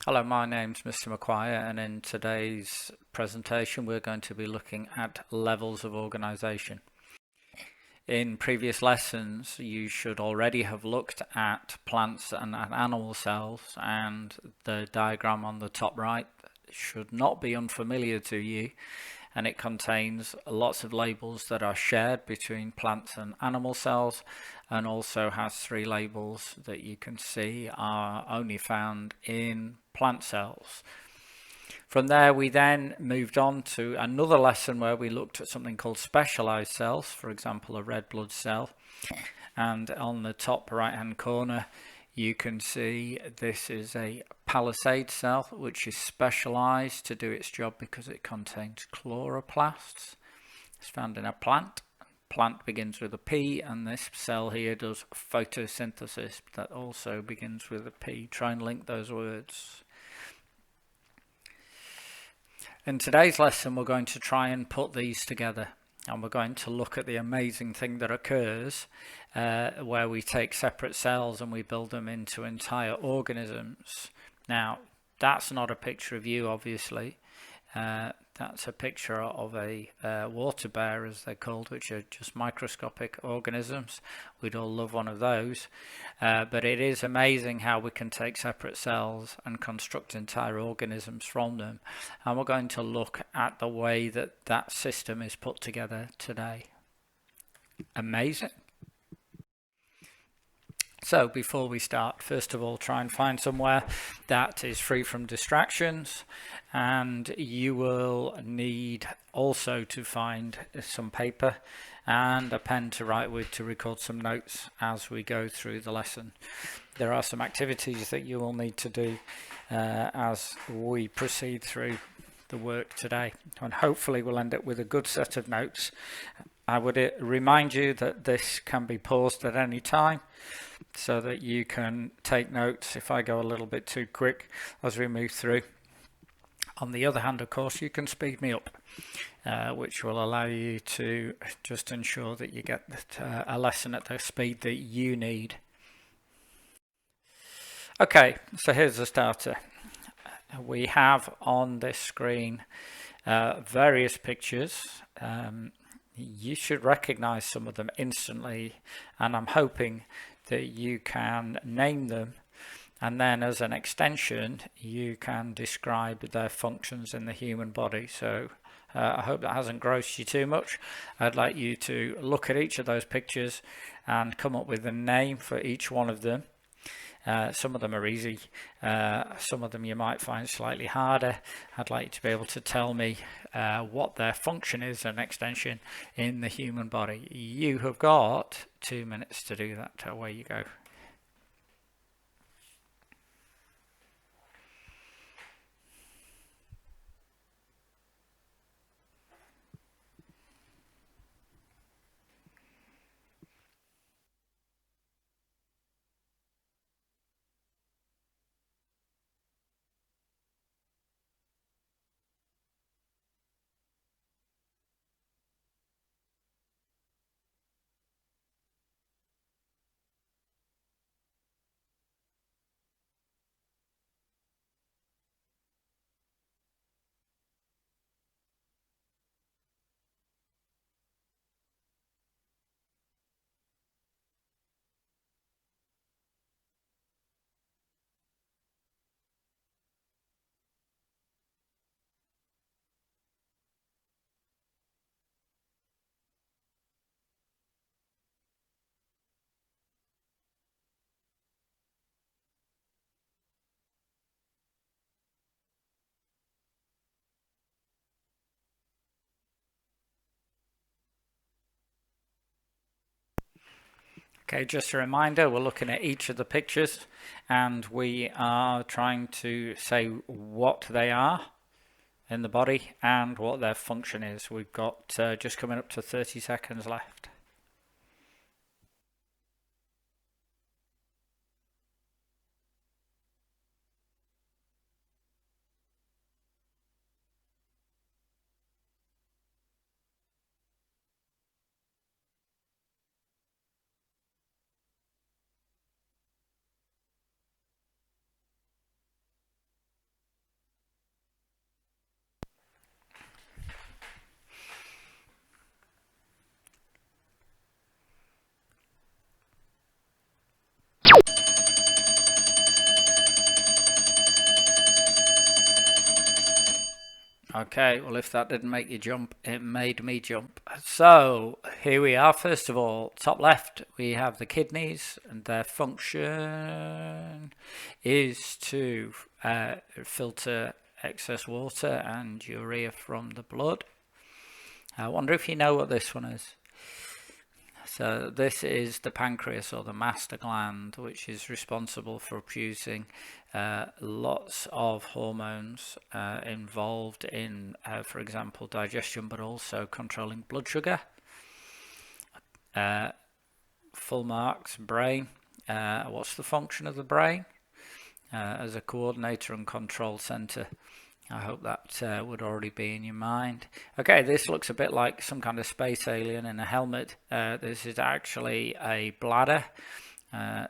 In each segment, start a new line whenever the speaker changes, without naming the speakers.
Hello, my name's Mr. McQuire, and in today's presentation, we're going to be looking at levels of organization. In previous lessons, you should already have looked at plants and animal cells, and the diagram on the top right should not be unfamiliar to you, and it contains lots of labels that are shared between plants and animal cells, and also has three labels that you can see are only found in plant cells. From there, we then moved on to another lesson where we looked at something called specialized cells, for example, a red blood cell. And on the top right hand corner, you can see this is a palisade cell, which is specialized to do its job because it contains chloroplasts. It's found in a plant. Plant begins with a P, and this cell here does photosynthesis that also begins with a P. Try and link those words. In today's lesson, we're going to try and put these together, and we're going to look at the amazing thing that occurs where we take separate cells and we build them into entire organisms. Now, that's not a picture of you, obviously. That's a picture of a water bear, as they're called, which are just microscopic organisms. We'd all love one of those. But it is amazing how we can take separate cells and construct entire organisms from them. And we're going to look at the way that that system is put together today. Amazing. So before we start, first of all, try and find somewhere that is free from distractions, and you will need also to find some paper and a pen to write with to record some notes as we go through the lesson. There are some activities that you will need to do as we proceed through the work today, and hopefully we'll end up with a good set of notes. I would remind you that this can be paused at any time so that you can take notes if I go a little bit too quick as we move through. On the other hand, of course, you can speed me up, which will allow you to just ensure that you get a lesson at the speed that you need. Okay, so here's the starter. We have on this screen various pictures. You should recognize some of them instantly, and I'm hoping that you can name them, and then as an extension you can describe their functions in the human body. So I hope that hasn't grossed you too much. I'd like you to look at each of those pictures and come up with a name for each one of them. Some of them are easy, some of them you might find slightly harder. I'd like you to be able to tell me what their function is, an extension in the human body. You have got 2 minutes to do that. Away you go. Okay, just a reminder, we're looking at each of the pictures and we are trying to say what they are in the body and what their function is. We've got just coming up to 30 seconds left. Okay, well, if that didn't make you jump, it made me jump. So here we are. First of all, top left, we have the kidneys, and their function is to filter excess water and urea from the blood. I wonder if you know what this one is. So this is the pancreas, or the master gland, which is responsible for producing lots of hormones involved in, for example, digestion, but also controlling blood sugar. Full marks, brain. What's the function of the brain? As a coordinator and control center. I hope that would already be in your mind. Okay, this looks a bit like some kind of space alien in a helmet. This is actually a bladder.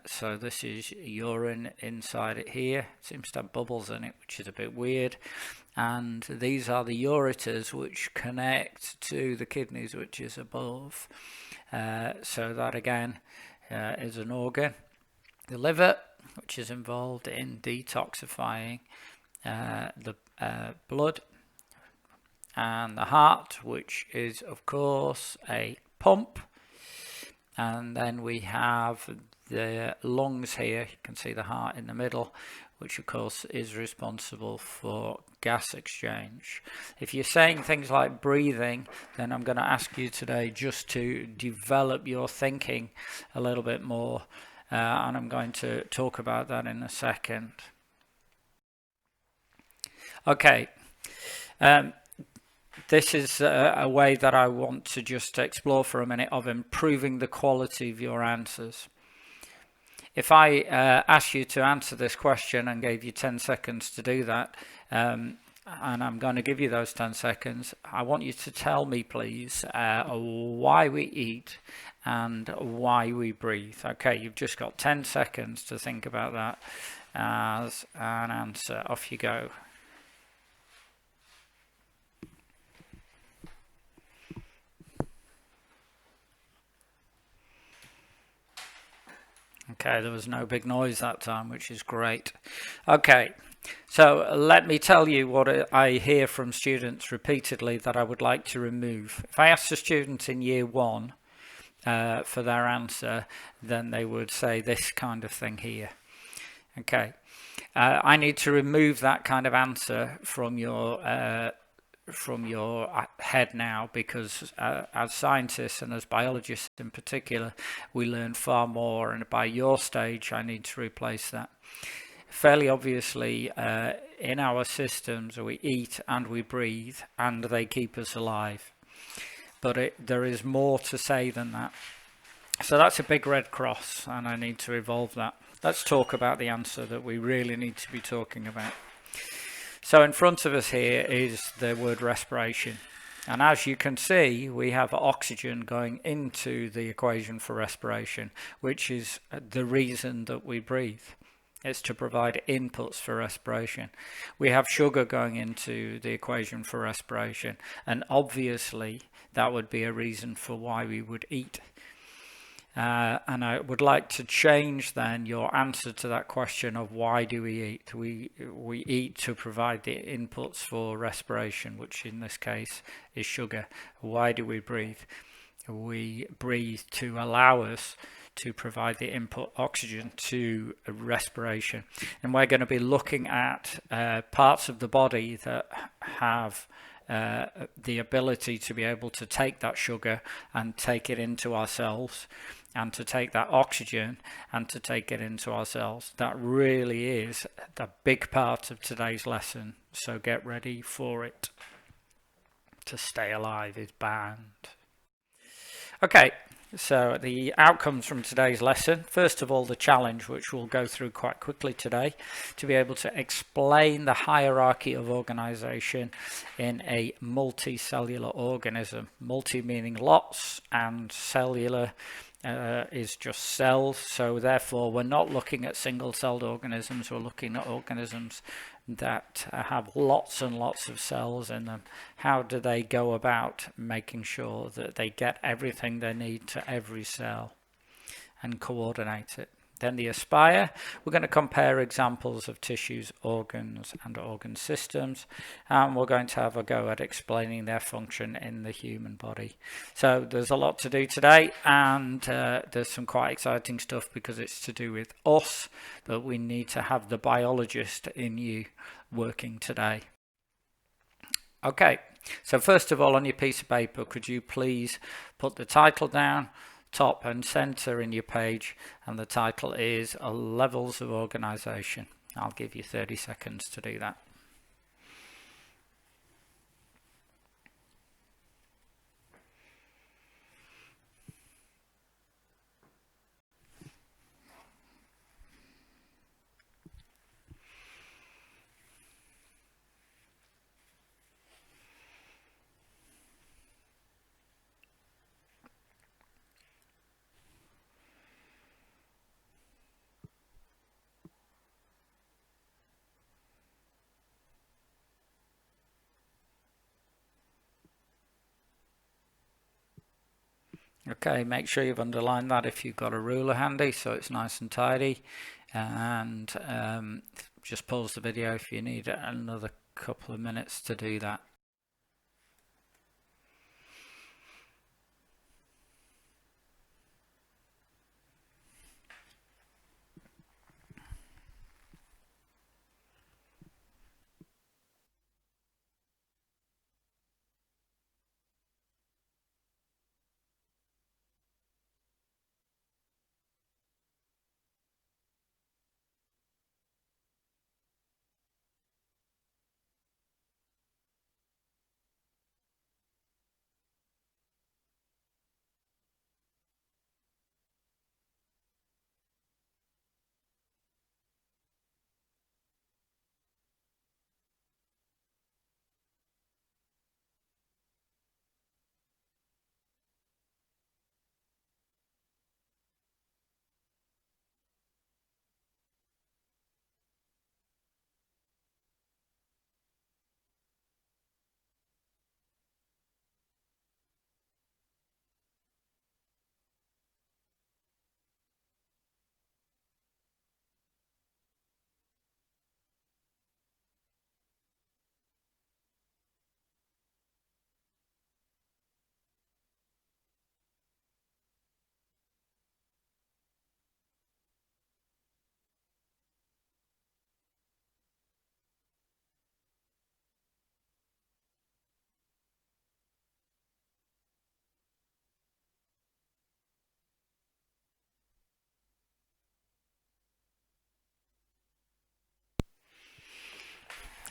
So this is urine inside it here. It seems to have bubbles in it, which is a bit weird. And these are the ureters, which connect to the kidneys, which is above. So that again is an organ. The liver, which is involved in detoxifying the blood, and the heart, which is of course a pump. And then we have the lungs here. You can see the heart in the middle, which of course is responsible for gas exchange. If you're saying things like breathing, then I'm going to ask you today just to develop your thinking a little bit more, and I'm going to talk about that in a second. Okay, this is a way that I want to just explore for a minute of improving the quality of your answers. If I asked you to answer this question and gave you 10 seconds to do that, and I'm going to give you those 10 seconds, I want you to tell me, please, why we eat and why we breathe. Okay, you've just got 10 seconds to think about that as an answer. Off you go. Okay, there was no big noise that time, which is great. Okay, so let me tell you what I hear from students repeatedly that I would like to remove. If I ask the students in year one for their answer, then they would say this kind of thing here. Okay, I need to remove that kind of answer from your head now, because as scientists and as biologists in particular, we learn far more, and by your stage I need to replace that. Fairly obviously, in our systems we eat and we breathe and they keep us alive, but there is more to say than that. So that's a big red cross, and I need to evolve that. Let's talk about the answer that we really need to be talking about. So in front of us here is the word respiration. And as you can see, we have oxygen going into the equation for respiration, which is the reason that we breathe. It's to provide inputs for respiration. We have sugar going into the equation for respiration, and obviously that would be a reason for why we would eat. And I would like to change then your answer to that question of why do we eat? We eat to provide the inputs for respiration, which in this case is sugar. Why do we breathe? We breathe to allow us to provide the input oxygen to respiration. And we're going to be looking at parts of the body that have the ability to be able to take that sugar and take it into our cells, and to take that oxygen and to take it into our cells. That really is the big part of today's lesson, so get ready for it. To stay alive is banned. Okay, so the outcomes from today's lesson. First of all, the challenge, which we'll go through quite quickly today, to be able to explain the hierarchy of organization in a multicellular organism. Multi meaning lots, and cellular is just cells. So therefore we're not looking at single-celled organisms, we're looking at organisms that have lots and lots of cells in them. How do they go about making sure that they get everything they need to every cell and coordinate it? Then the Aspire, we're going to compare examples of tissues, organs and organ systems, and we're going to have a go at explaining their function in the human body. So there's a lot to do today, and there's some quite exciting stuff because it's to do with us, but we need to have the biologist in you working today. Okay, so first of all, on your piece of paper, could you please put the title down, top and center in your page, and the title is Levels of Organization. I'll give you 30 seconds to do that. Okay, make sure you've underlined that if you've got a ruler handy so it's nice and tidy, and just pause the video if you need another couple of minutes to do that.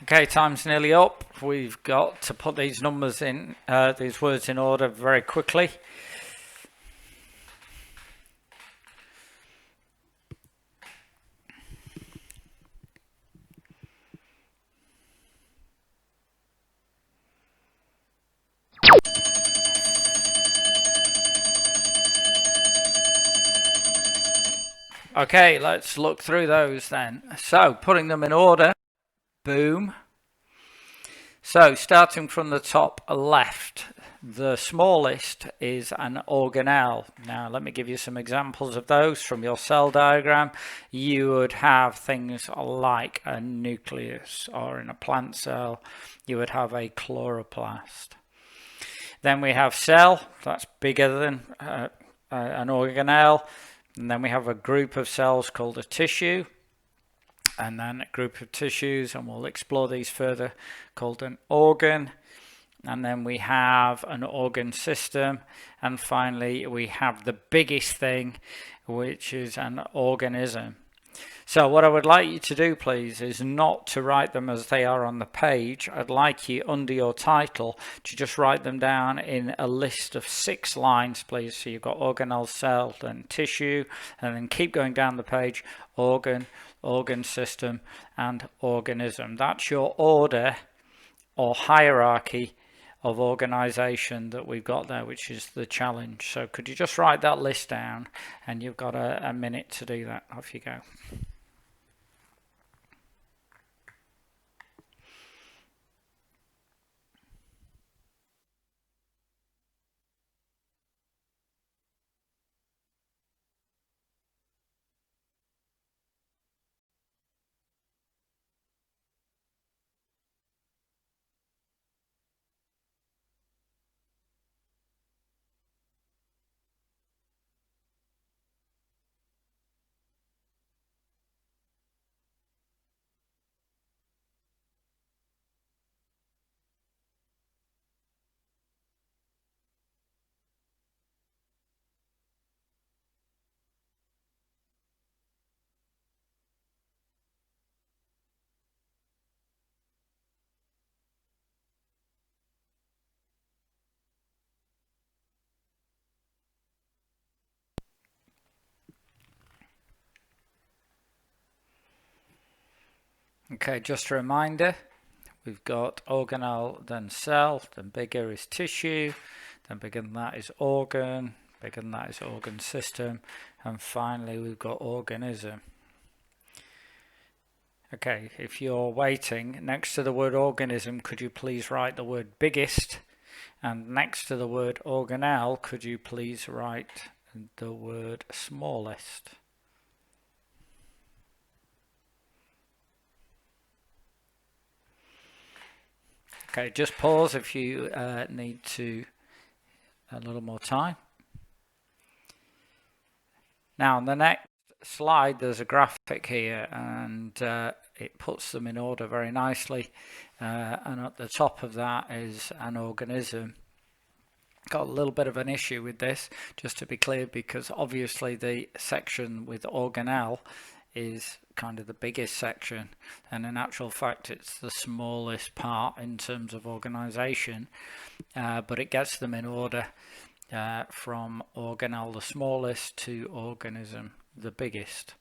Okay, time's nearly up. We've got to put these numbers in, these words in order very quickly. Okay, let's look through those then. So, putting them in order, boom. So, starting from the top left, the smallest is an organelle. Now, let me give you some examples of those from your cell diagram. You would have things like a nucleus, or in a plant cell, you would have a chloroplast. Then we have cell, that's bigger than an organelle. And then we have a group of cells called a tissue, and then a group of tissues, and we'll explore these further, called an organ. And then we have an organ system, and finally we have the biggest thing, which is an organism. So what I would like you to do, please, is not to write them as they are on the page. I'd like you, under your title, to just write them down in a list of 6 lines, please. So you've got organelle, cell, then tissue, and then keep going down the page, organ, organ system, and organism. That's your order or hierarchy of organization that we've got there, which is the challenge. So could you just write that list down, and you've got a minute to do that. Off you go. Okay, just a reminder, we've got organelle, then cell, then bigger is tissue, then bigger than that is organ, bigger than that is organ system, and finally we've got organism. Okay, if you're waiting, next to the word organism, could you please write the word biggest? And next to the word organelle, could you please write the word smallest? Okay, just pause if you need to a little more time. Now on the next slide there's a graphic here, and it puts them in order very nicely, and at the top of that is an organism. Got a little bit of an issue with this, just to be clear, because obviously the section with organelle is kind of the biggest section, and in actual fact it's the smallest part in terms of organization, but it gets them in order from organelle the smallest to organism the biggest.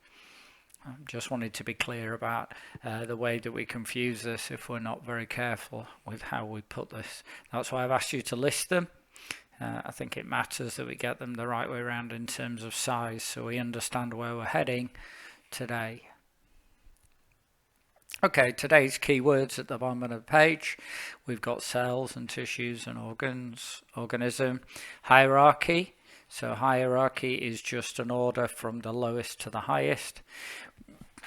I just wanted to be clear about the way that we confuse this if we're not very careful with how we put this. That's why I've asked you to list them. I think it matters that we get them the right way around in terms of size, so we understand where we're heading today. Okay, today's keywords at the bottom of the page. We've got cells and tissues and organs, organism, hierarchy. So hierarchy is just an order from the lowest to the highest.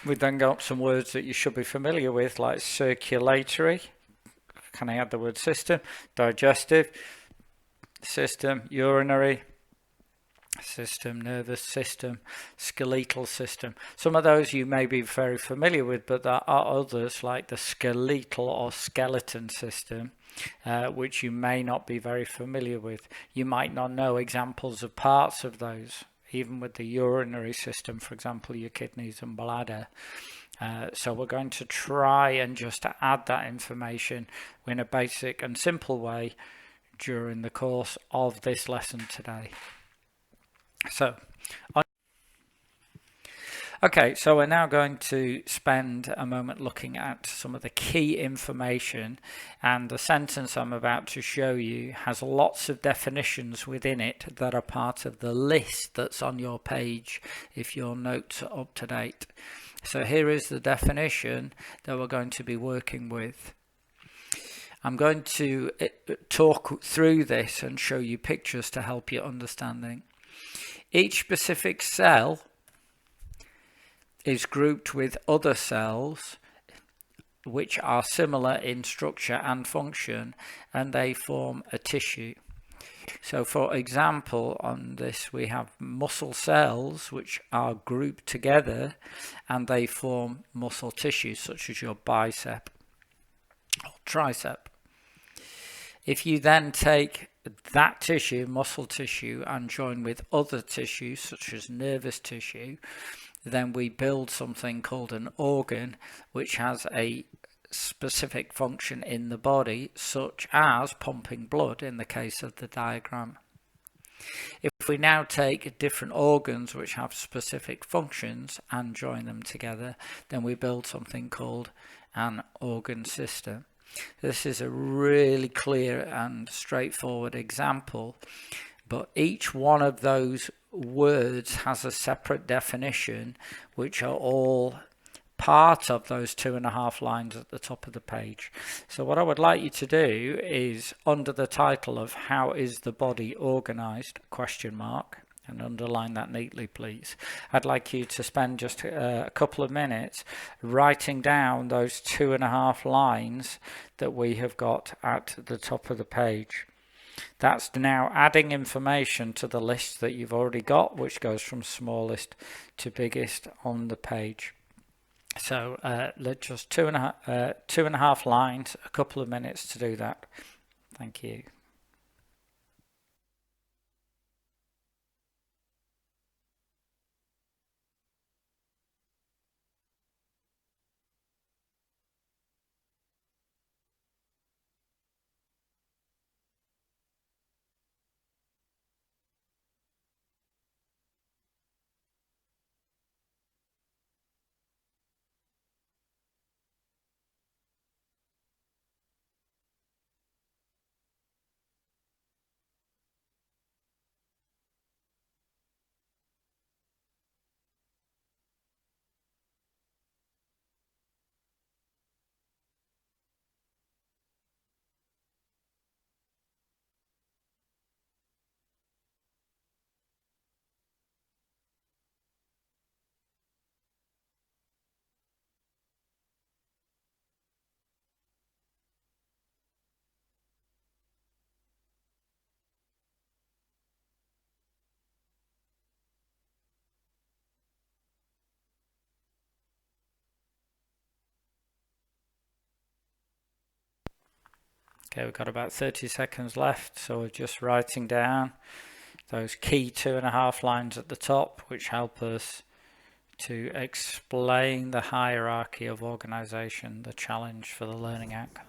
We've then got some words that you should be familiar with, like circulatory. Can I add the word system? Digestive system, urinary system, nervous system, skeletal system. Some of those you may be very familiar with, but there are others like the skeletal or skeleton system, which you may not be very familiar with. You might not know examples of parts of those, even with the urinary system, for example, your kidneys and bladder. So we're going to try and just add that information in a basic and simple way during the course of this lesson today. So we're now going to spend a moment looking at some of the key information, and the sentence I'm about to show you has lots of definitions within it that are part of the list that's on your page if your notes are up to date. So here is the definition that we're going to be working with. I'm going to talk through this and show you pictures to help your understanding. Each specific cell is grouped with other cells which are similar in structure and function, and they form a tissue. So for example, on this we have muscle cells which are grouped together and they form muscle tissue, such as your bicep or tricep. If you then take that tissue, muscle tissue, and join with other tissues such as nervous tissue, then we build something called an organ, which has a specific function in the body, such as pumping blood in the case of the diagram. If we now take different organs which have specific functions and join them together, then we build something called an organ system. This is a really clear and straightforward example, but each one of those words has a separate definition, which are all part of those 2.5 lines at the top of the page. So what I would like you to do is, under the title of "How is the body organized?" and underline that neatly, please. I'd like you to spend just a couple of minutes writing down those 2.5 lines that we have got at the top of the page. That's now adding information to the list that you've already got, which goes from smallest to biggest on the page. So let's just 2.5 lines, a couple of minutes to do that. Thank you. Okay, we've got about 30 seconds left, so we're just writing down those key 2.5 lines at the top, which help us to explain the hierarchy of organization, the challenge for the learning outcomes.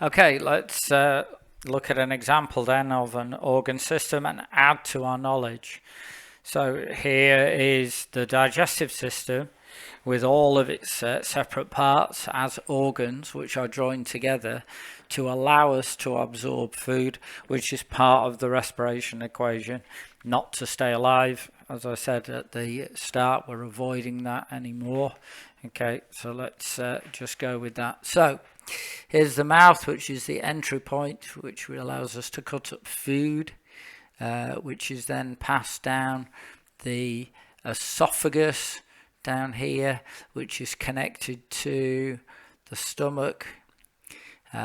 Okay, let's look at an example then of an organ system and add to our knowledge. So here is the digestive system with all of its separate parts as organs which are joined together to allow us to absorb food, which is part of the respiration equation, not to stay alive. As I said at the start, we're avoiding that anymore. Okay, so let's just go with that. So here's the mouth, which is the entry point, which allows us to cut up food, which is then passed down the esophagus down here, which is connected to the stomach,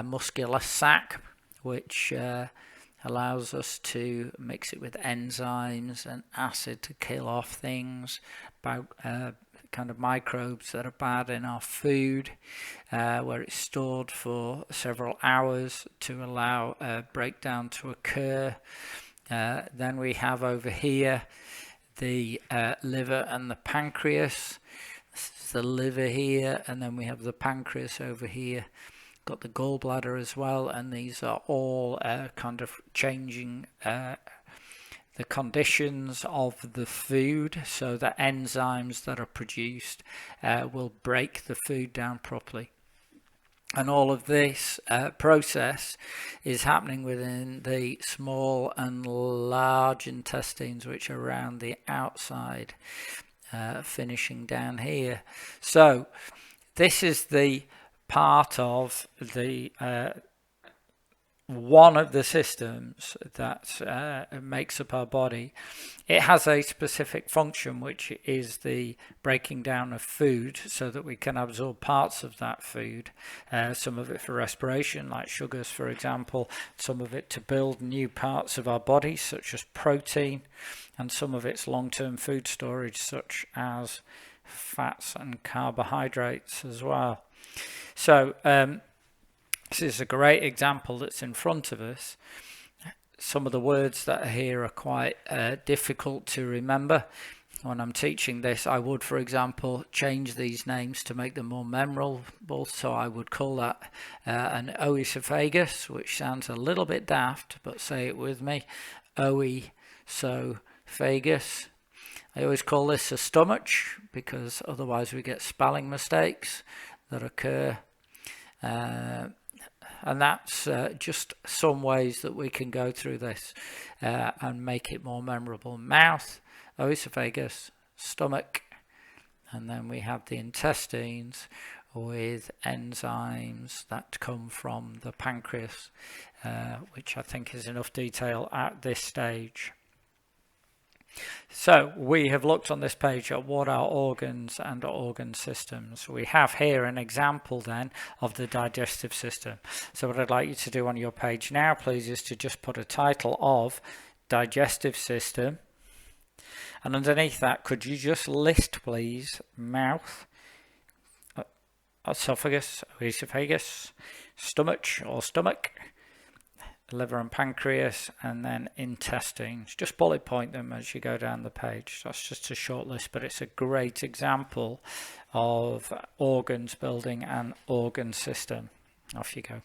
muscular sac, which allows us to mix it with enzymes and acid to kill off things, kind of microbes that are bad in our food, where it's stored for several hours to allow breakdown to occur. Then we have over here the liver and the pancreas. This is the liver here, and then we have the pancreas over here. Got the gallbladder as well, and these are all kind of changing the conditions of the food, so that enzymes that are produced will break the food down properly. And all of this process is happening within the small and large intestines, which are around the outside, finishing down here. So this is the part of the one of the systems that makes up our body. It has a specific function, which is the breaking down of food so that we can absorb parts of that food, some of it for respiration, like sugars, for example, some of it to build new parts of our body, such as protein, and some of it's long-term food storage, such as fats and carbohydrates as well. So this is a great example that's in front of us. Some of the words that are here are quite difficult to remember. When I'm teaching this, I would, for example, change these names to make them more memorable. So I would call that an oesophagus, which sounds a little bit daft, but say it with me, oesophagus. I always call this a stomach, because otherwise we get spelling mistakes that occur. And that's just some ways that we can go through this and make it more memorable. Mouth, oesophagus, stomach, and then we have the intestines with enzymes that come from the pancreas, which I think is enough detail at this stage. So we have looked on this page at what are organs and organ systems. We have here an example then of the digestive system. So what I'd like you to do on your page now, please, is to just put a title of digestive system. And underneath that, could you just list, please, mouth, esophagus, oesophagus, stomach or stomach, liver and pancreas, and then intestines. Just bullet point them as you go down the page. That's just a short list, but it's a great example of organs building an organ system. Off you go.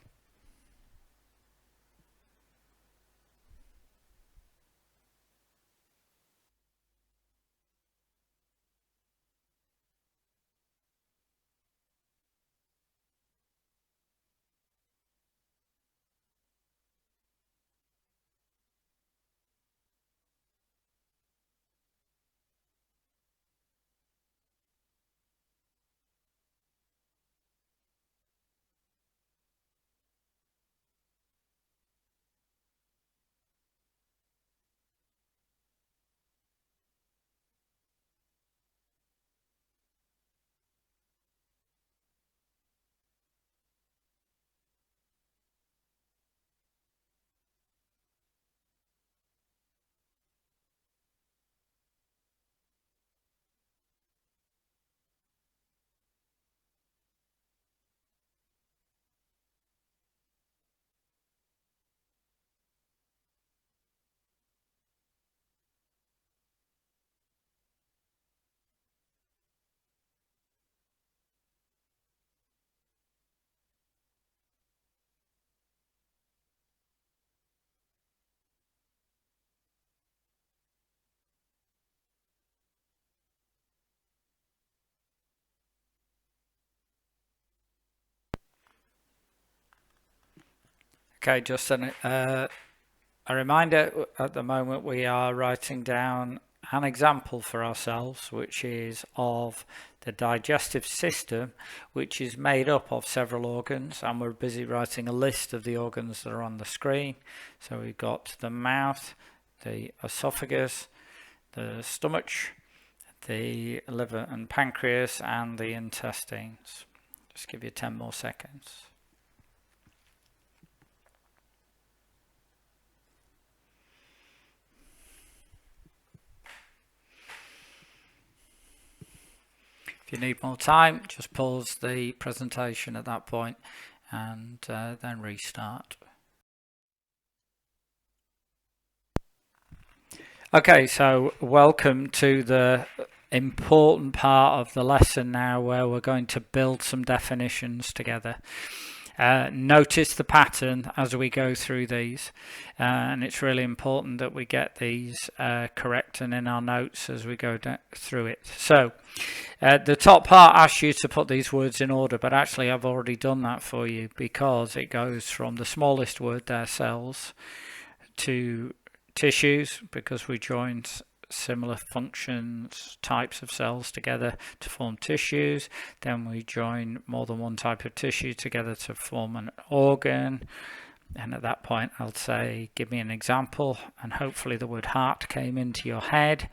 Okay, just a reminder, at the moment we are writing down an example for ourselves, which is of the digestive system, which is made up of several organs, and we're busy writing a list of the organs that are on the screen. So we've got the mouth, the esophagus, the stomach, the liver and pancreas, and the intestines. Just give you 10 more seconds. If you need more time, just pause the presentation at that point and then restart. Okay, so welcome to the important part of the lesson now, where we're going to build some definitions together. Notice the pattern as we go through these, and it's really important that we get these correct and in our notes as we go through it. So the top part asks you to put these words in order, but actually I've already done that for you, because it goes from the smallest word there, cells, to tissues, because we joined similar functions, types of cells together to form tissues. Then we join more than one type of tissue together to form an organ. And at that point I'll say, give me an example, and hopefully the word heart came into your head.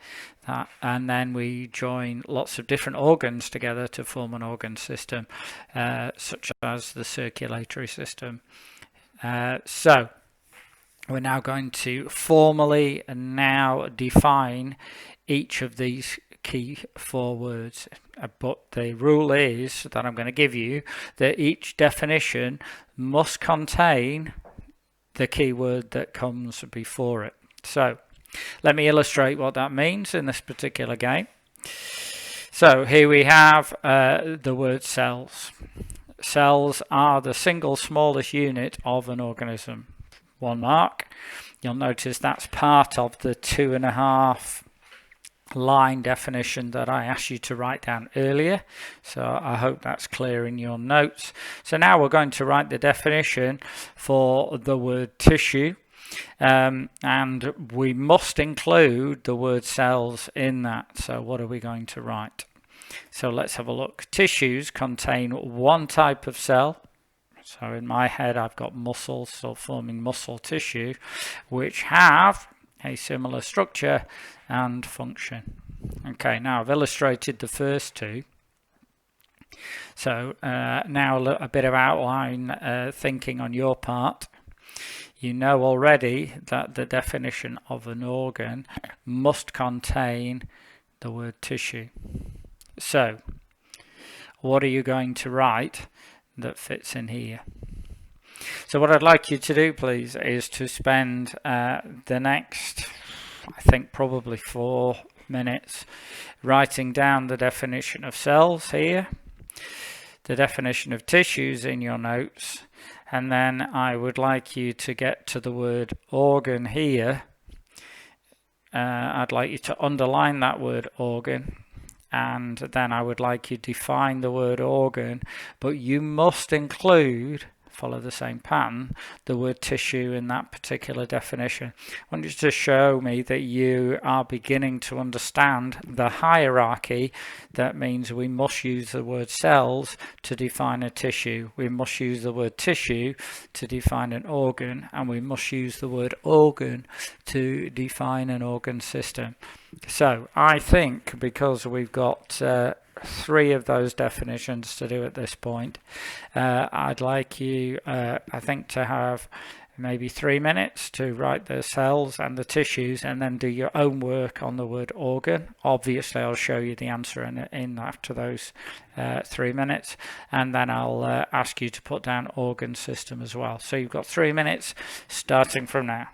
And then we join lots of different organs together to form an organ system, such as the circulatory system. So we're now going to formally now define each of these key 4 words, but the rule is that I'm going to give you that each definition must contain the key word that comes before it. So let me illustrate what that means in this particular game. So here we have the word cells. Cells are the single smallest unit of an organism. 1 mark. You'll notice that's part of the 2.5 line definition that I asked you to write down earlier. So I hope that's clear in your notes. So now we're going to write the definition for the word tissue. And we must include the word cells in that. So what are we going to write? So let's have a look. Tissues contain one type of cell. So in my head I've got muscles, so forming muscle tissue, which have a similar structure and function. Okay, now I've illustrated the first 2. So now a bit of outline thinking on your part. You know already that the definition of an organ must contain the word tissue. So what are you going to write that fits in here? So what I'd like you to do, please, is to spend the next, I think, probably 4 minutes writing down the definition of cells here, the definition of tissues in your notes, and then I would like you to get to the word organ here. I'd like you to underline that word organ, and then I would like you to define the word organ, but you must include, follow the same pattern, the word tissue in that particular definition. I want you to show me that you are beginning to understand the hierarchy. That means we must use the word cells to define a tissue, we must use the word tissue to define an organ, and we must use the word organ to define an organ system. So I think, because we've got 3 of those definitions to do at this point, I'd like you, I think, to have maybe 3 minutes to write the cells and the tissues, and then do your own work on the word organ. Obviously I'll show you the answer in after those 3 minutes, and then I'll ask you to put down organ system as well. So you've got 3 minutes starting from now.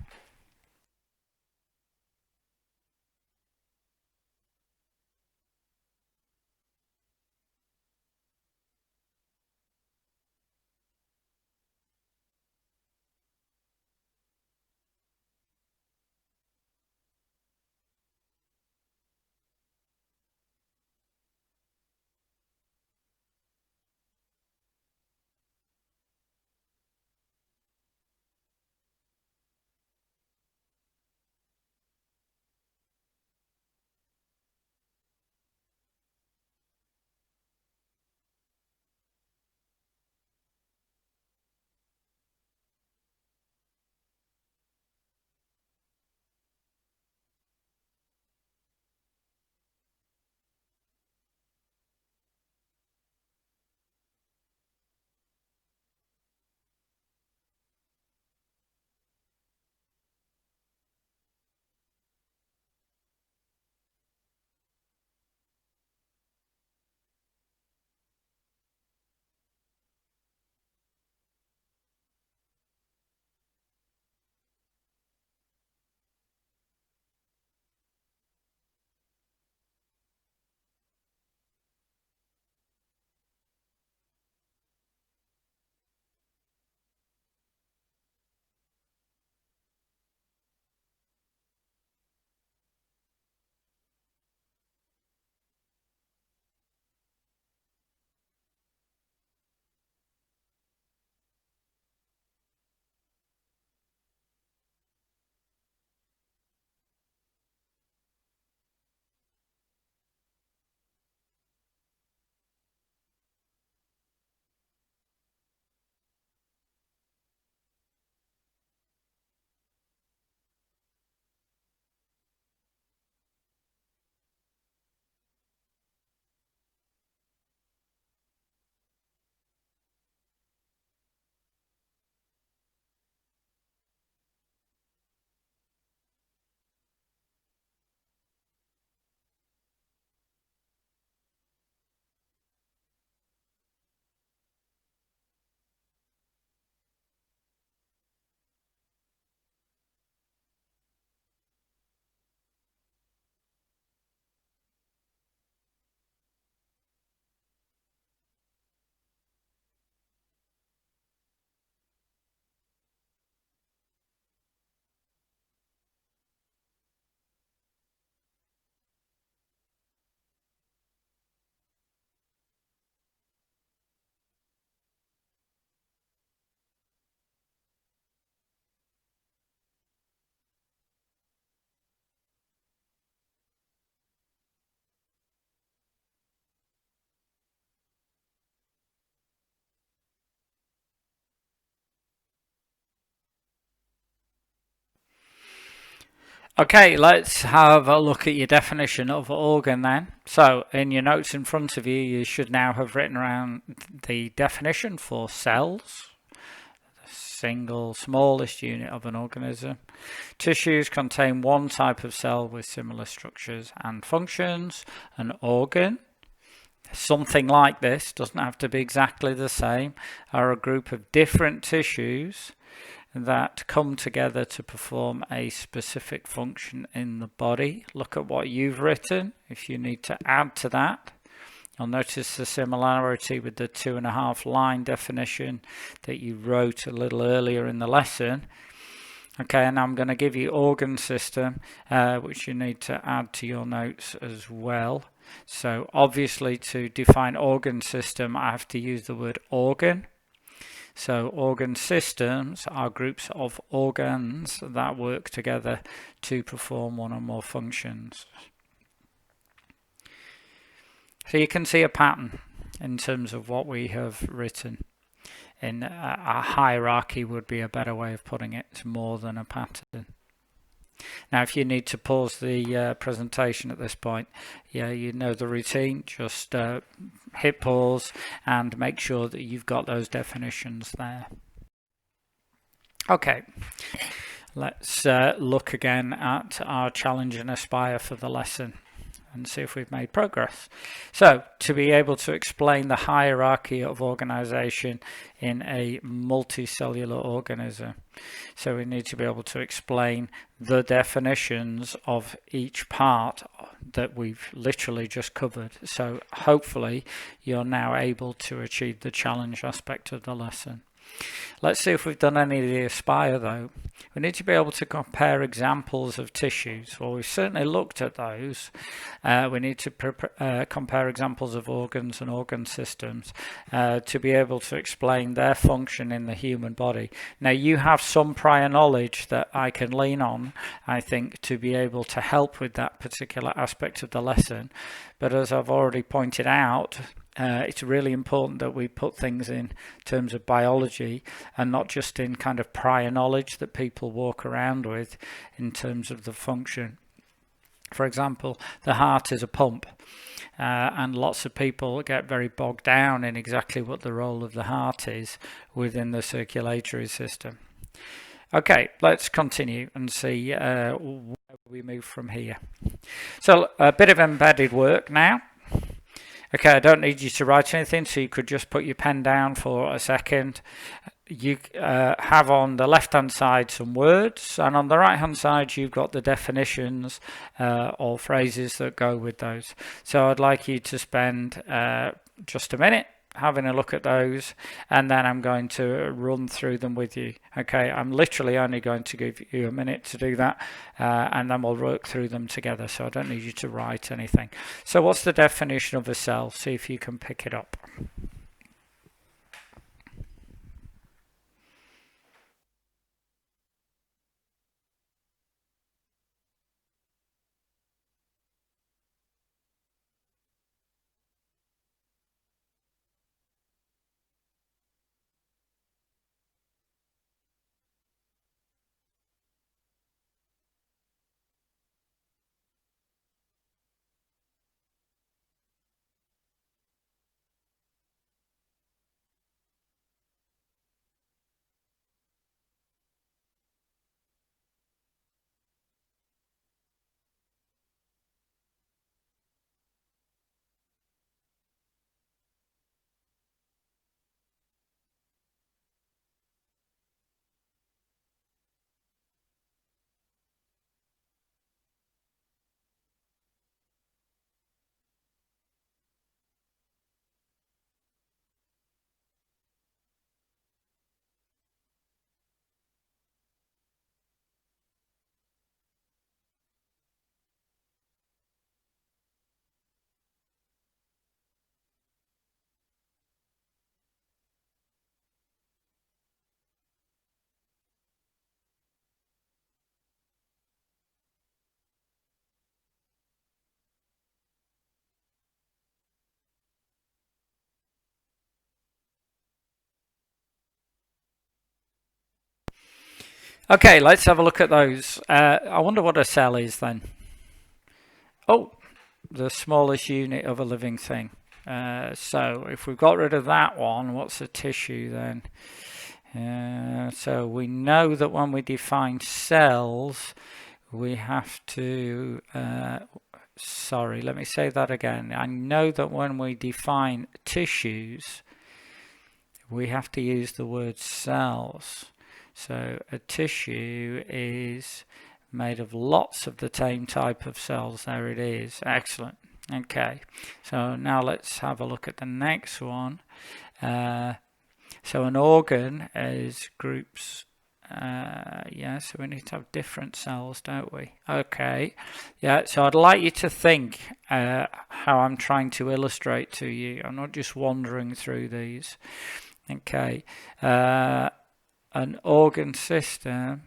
Okay, let's have a look at your definition of organ then. So, in your notes in front of you, you should now have written around the definition for cells, the single smallest unit of an organism. Tissues contain one type of cell with similar structures and functions. An organ, something like this, doesn't have to be exactly the same, are a group of different tissues that come together to perform a specific function in the body. Look at what you've written. If you need to add to that, you'll notice the similarity with the 2.5 line definition that you wrote a little earlier in the lesson. Okay, and I'm going to give you organ system, which you need to add to your notes as well. So obviously, to define organ system, I have to use the word organ. So organ systems are groups of organs that work together to perform one or more functions. So you can see a pattern in terms of what we have written. In a hierarchy would be a better way of putting it, more than a pattern. Now, if you need to pause the presentation at this point, yeah, you know the routine. Just hit pause and make sure that you've got those definitions there. Okay, let's look again at our challenge and aspire for the lesson and see if we've made progress. So, to be able to explain the hierarchy of organization in a multicellular organism, so we need to be able to explain the definitions of each part that we've literally just covered. So hopefully you're now able to achieve the challenge aspect of the lesson. Let's see if we've done any of the aspire though. We need to be able to compare examples of tissues. Well, we've certainly looked at those. We need to compare examples of organs and organ systems to be able to explain their function in the human body. Now, you have some prior knowledge that I can lean on, I think, to be able to help with that particular aspect of the lesson. But as I've already pointed out, it's really important that we put things in terms of biology and not just in kind of prior knowledge that people walk around with in terms of the function. For example, the heart is a pump, and lots of people get very bogged down in exactly what the role of the heart is within the circulatory system. Okay, let's continue and see where we move from here. So a bit of embedded work now. Okay, I don't need you to write anything, so you could just put your pen down for a second. You have on the left-hand side some words, and on the right-hand side you've got the definitions or phrases that go with those. So I'd like you to spend just a minute having a look at those, and then I'm going to run through them with you. Okay, I'm literally only going to give you a minute to do that, and then we'll work through them together, so I don't need you to write anything. So what's the definition of a cell? See if you can pick it up. Okay, let's have a look at those. I wonder what a cell is then. Oh, the smallest unit of a living thing. So if we've got rid of that one, what's a tissue then? So we know that when we define cells, we have to, sorry, let me say that again. I know that when we define tissues, we have to use the word cells. So a tissue is made of lots of the same type of cells. There it is. Excellent. Okay, so now let's have a look at the next one. So an organ is groups. Yeah, so we need to have different cells, don't we? Okay, yeah, so I'd like you to think how I'm trying to illustrate to you. I'm not just wandering through these. Okay, an organ system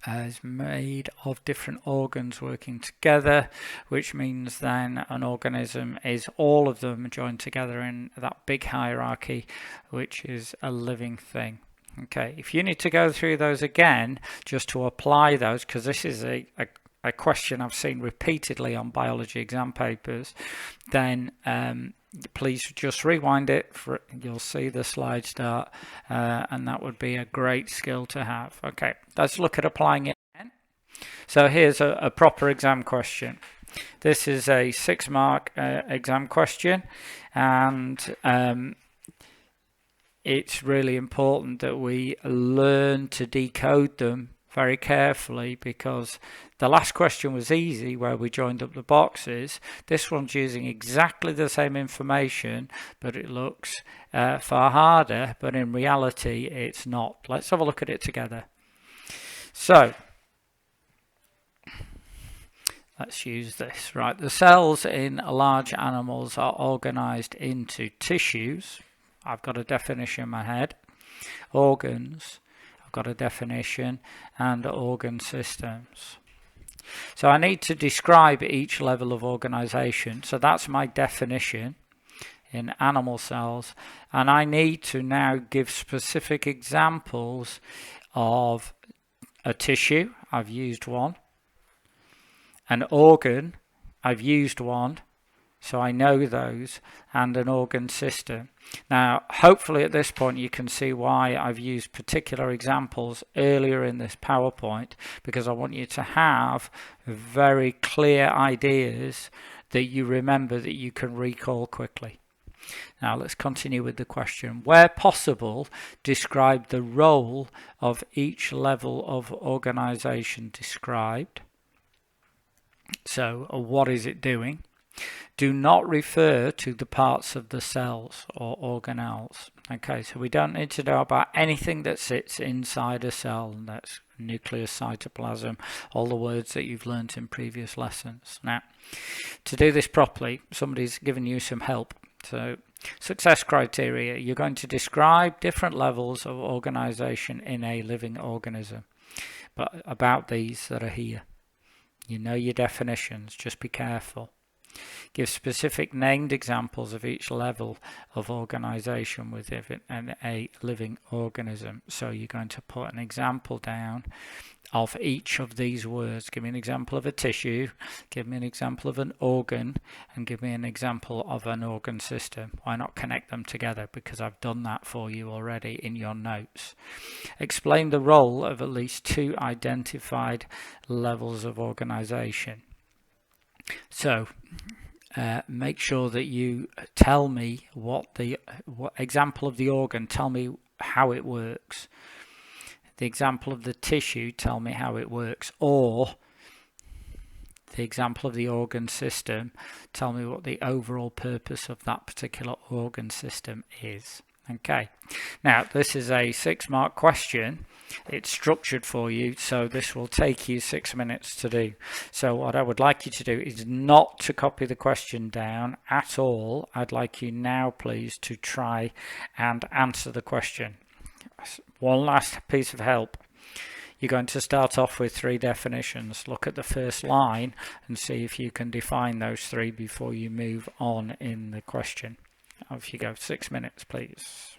is made of different organs working together, which means then an organism is all of them joined together in that big hierarchy, which is a living thing. Okay, if you need to go through those again just to apply those, because this is a question I've seen repeatedly on biology exam papers, then please just rewind it. You'll see the slide start, and that would be a great skill to have. Okay, let's look at applying it again. So here's a proper exam question. This is a 6-mark exam question, and it's really important that we learn to decode them very carefully, because the last question was easy where we joined up the boxes. This one's using exactly the same information, but it looks far harder, but in reality it's not. Let's have a look at it together. So let's use this. Right, the cells in large animals are organized into tissues. I've got a definition in my head. Organs, I've got a definition, and organ systems. So I need to describe each level of organization. So that's my definition in animal cells, and I need to now give specific examples of a tissue. I've used one. An organ, I've used one, so I know those, and an organ system. Now, hopefully at this point you can see why I've used particular examples earlier in this PowerPoint, because I want you to have very clear ideas that you remember, that you can recall quickly. Now let's continue with the question. Where possible, describe the role of each level of organization described. So what is it doing? Do not refer to the parts of the cells or organelles. Okay, so we don't need to know about anything that sits inside a cell, and that's nucleus, cytoplasm, all the words that you've learnt in previous lessons. Now, to do this properly, somebody's given you some help. So, success criteria, you're going to describe different levels of organization in a living organism, but about these that are here. You know your definitions, just be careful. Give specific named examples of each level of organization within a living organism. So you're going to put an example down of each of these words. Give me an example of a tissue, give me an example of an organ, and give me an example of an organ system. Why not connect them together? Because I've done that for you already in your notes. Explain the role of at least 2 identified levels of organization. So make sure that you tell me what example of the organ, tell me how it works. The example of the tissue, tell me how it works. Or the example of the organ system, tell me what the overall purpose of that particular organ system is. Okay, now this is a 6-mark question. It's structured for you, so this will take you 6 minutes to do. So what I would like you to do is not to copy the question down at all. I'd like you now, please, to try and answer the question. One last piece of help. You're going to start off with 3 definitions. Look at the first line and see if you can define those 3 before you move on in the question. Off you go. 6 minutes, please.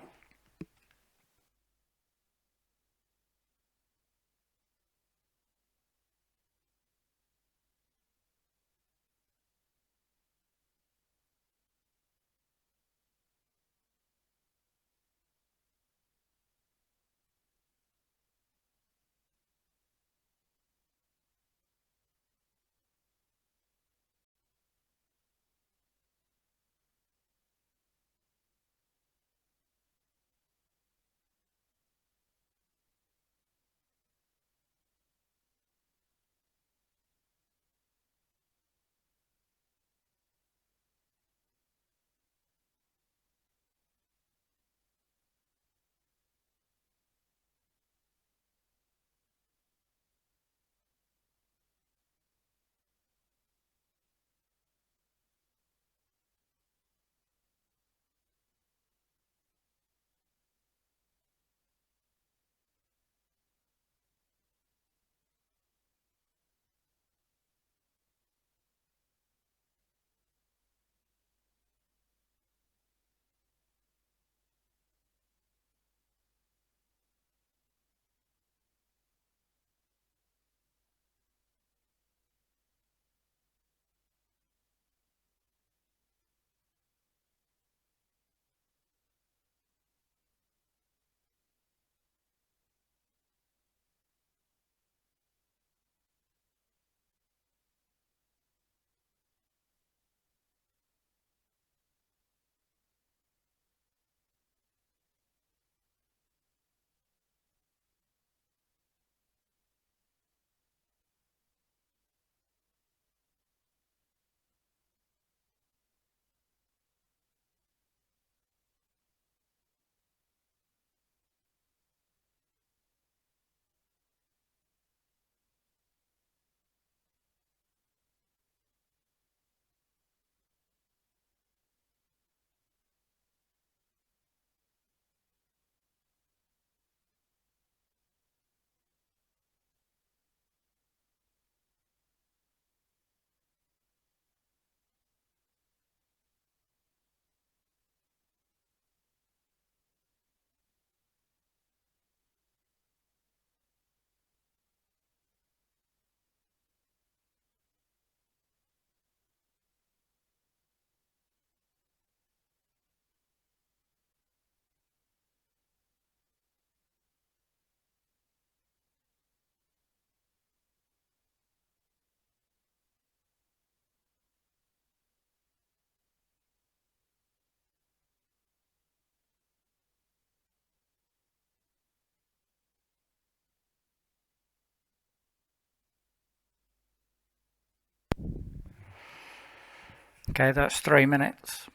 Okay, that's 3 minutes.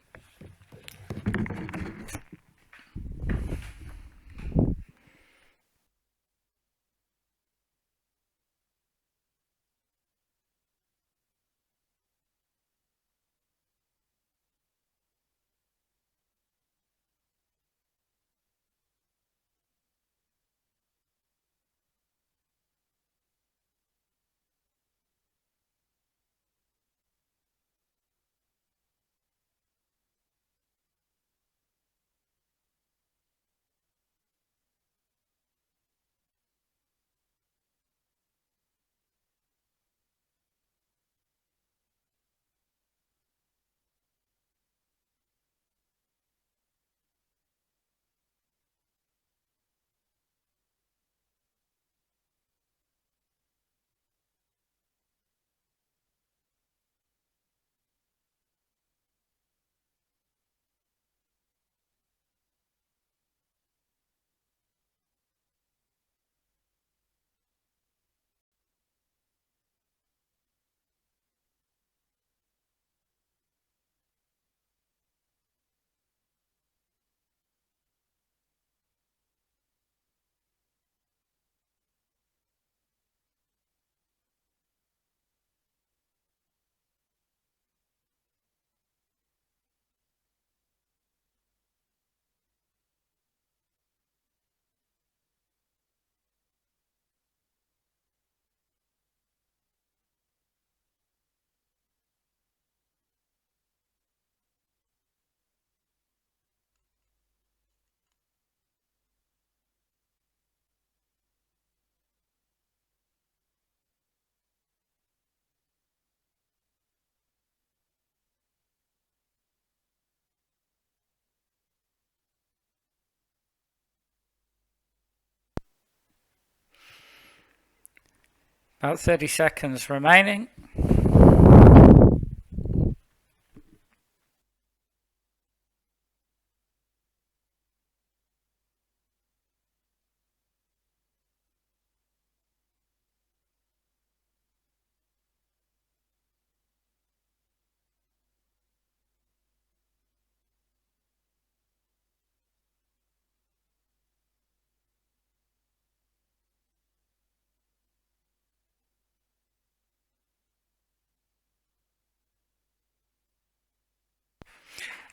About 30 seconds remaining.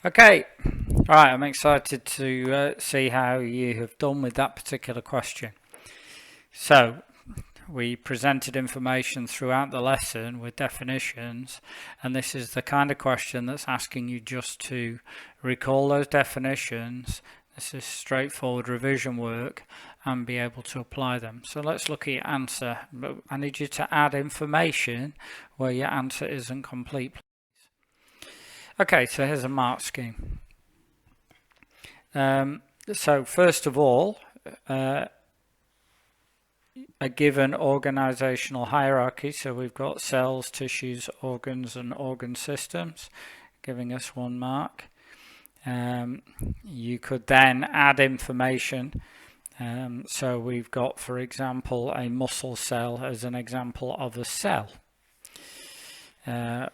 Okay, right, I'm excited to see how you have done with that particular question. So, we presented information throughout the lesson with definitions, and this is the kind of question that's asking you just to recall those definitions. This is straightforward revision work and be able to apply them. So let's look at your answer, but I need you to add information where your answer isn't complete. Okay, so here's a mark scheme. So first of all, a given organizational hierarchy. So we've got cells, tissues, organs, and organ systems, giving us 1 mark. You could then add information. So we've got, for example, a muscle cell as an example of a cell.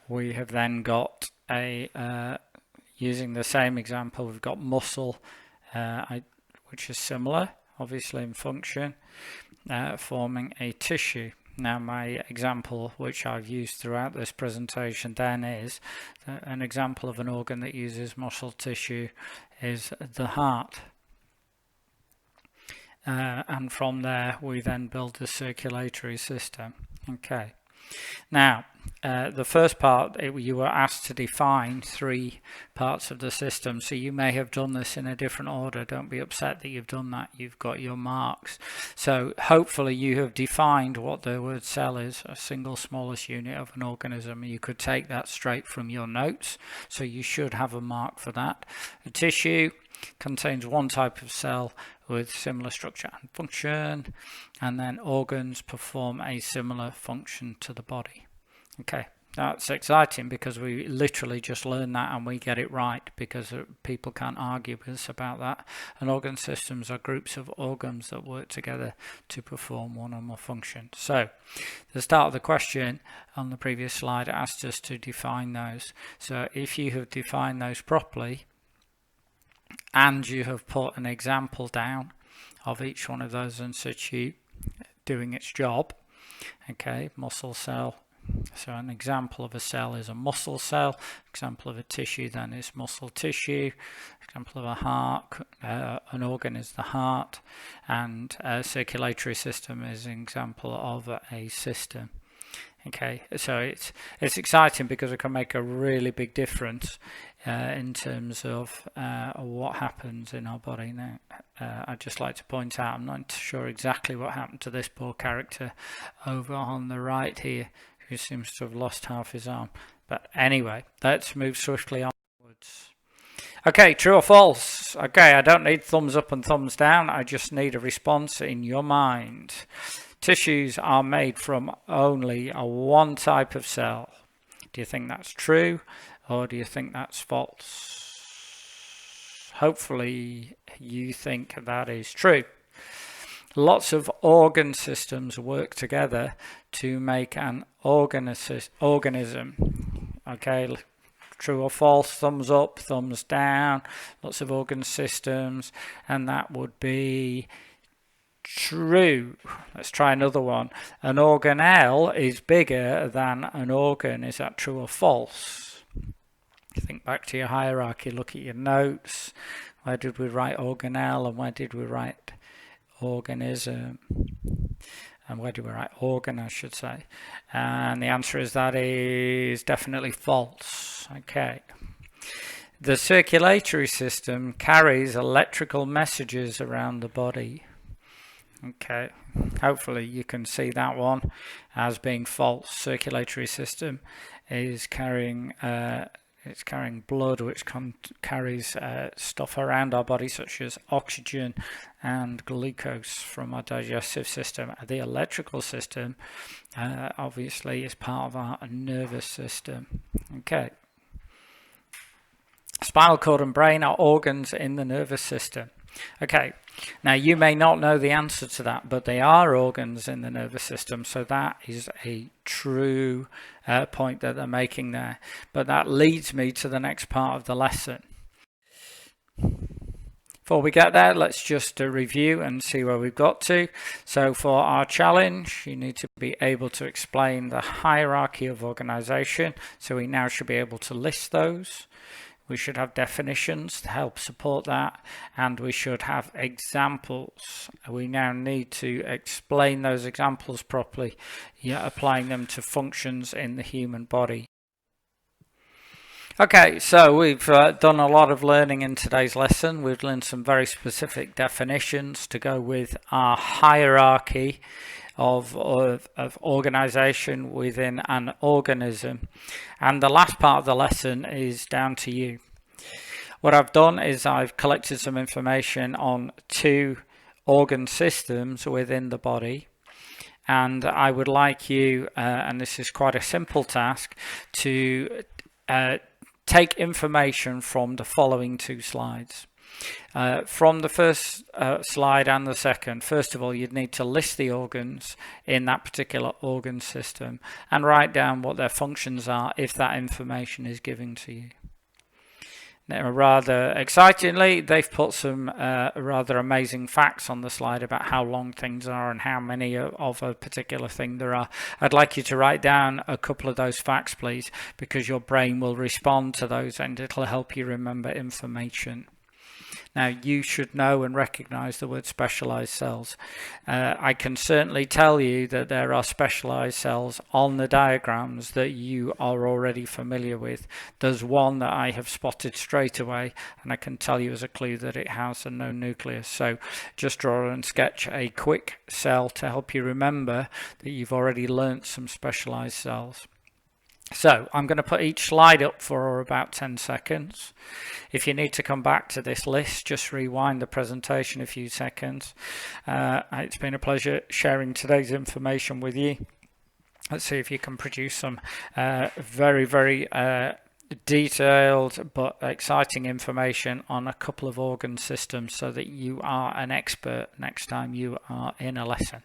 We have then got using the same example, we've got muscle, which is similar, obviously in function, forming a tissue. Now my example, which I've used throughout this presentation then, is an example of an organ that uses muscle tissue is the heart. And from there we then build the circulatory system. Okay. Now, the first part, you were asked to define 3 parts of the system, so you may have done this in a different order. Don't be upset that you've done that. You've got your marks. So hopefully you have defined what the word cell is, a single smallest unit of an organism. You could take that straight from your notes, so you should have a mark for that. A tissue contains 1 type of cell with similar structure and function, and then organs perform a similar function to the body. Okay, That's exciting because we literally just learn that and we get it right, because people can't argue with us about that. And organ systems are groups of organs that work together to perform one or more functions. So the start of the question on the previous slide asked us to define those. So if you have defined those properly and you have put an example down of each one of those in situ doing its job, okay, muscle cell. So an example of a cell is a muscle cell. Example of a tissue then is muscle tissue. Example of a heart, an organ is the heart, and a circulatory system is an example of a system. Okay, so it's exciting because it can make a really big difference in terms of what happens in our body. Now, I'd just like to point out, I'm not sure exactly what happened to this poor character over on the right here, who seems to have lost half his arm. But anyway, let's move swiftly onwards. Okay, true or false? Okay, I don't need thumbs up and thumbs down. I just need a response in your mind. Tissues are made from only one type of cell. Do you think that's true, or do you think that's false? Hopefully you think that is true. Lots of organ systems work together to make an organism. Okay, true or false? Thumbs up, thumbs down. Lots of organ systems, and that would be true. Let's try another one. An organelle is bigger than an organ. Is that true or false? Think back to your hierarchy, look at your notes. Where did we write organelle and where did we write organism? And where do we write organ, I should say? And the answer is that is definitely false. Okay. The circulatory system carries electrical messages around the body. Okay, hopefully you can see that one as being false. Circulatory system is carrying it's carrying blood, which carries stuff around our body such as oxygen and glucose from our digestive system. The electrical system obviously is part of our nervous system. Okay. Spinal cord and brain are organs in the nervous system. Okay, now you may not know the answer to that, but they are organs in the nervous system, so that is a true point that they're making there. But that leads me to the next part of the lesson. Before we get there, let's just review and see where we've got to. So for our challenge, you need to be able to explain the hierarchy of organization. So we now should be able to list those. We should have definitions to help support that, and we should have examples. We now need to explain those examples properly, applying them to functions in the human body. Okay, so we've done a lot of learning in today's lesson. We've learned some very specific definitions to go with our hierarchy of organization within an organism. And the last part of the lesson is down to you. What I've done is I've collected some information on 2 organ systems within the body. And I would like you, and this is quite a simple task, to take information from the following 2 slides. From the first slide and the second, first of all, you'd need to list the organs in that particular organ system and write down what their functions are if that information is given to you. Now, rather excitingly, they've put some rather amazing facts on the slide about how long things are and how many of a particular thing there are. I'd like you to write down a couple of those facts, please, because your brain will respond to those and it'll help you remember information. Now, you should know and recognize the word specialized cells. I can certainly tell you that there are specialized cells on the diagrams that you are already familiar with. There's one that I have spotted straight away, and I can tell you as a clue that it has a no nucleus. So just draw and sketch a quick cell to help you remember that you've already learnt some specialized cells. So I'm going to put each slide up for about 10 seconds. If you need to come back to this list, just rewind the presentation a few seconds. It's been a pleasure sharing today's information with you. let's see if you can produce some very, very detailed but exciting information on a couple of organ systems so that you are an expert next time you are in a lesson.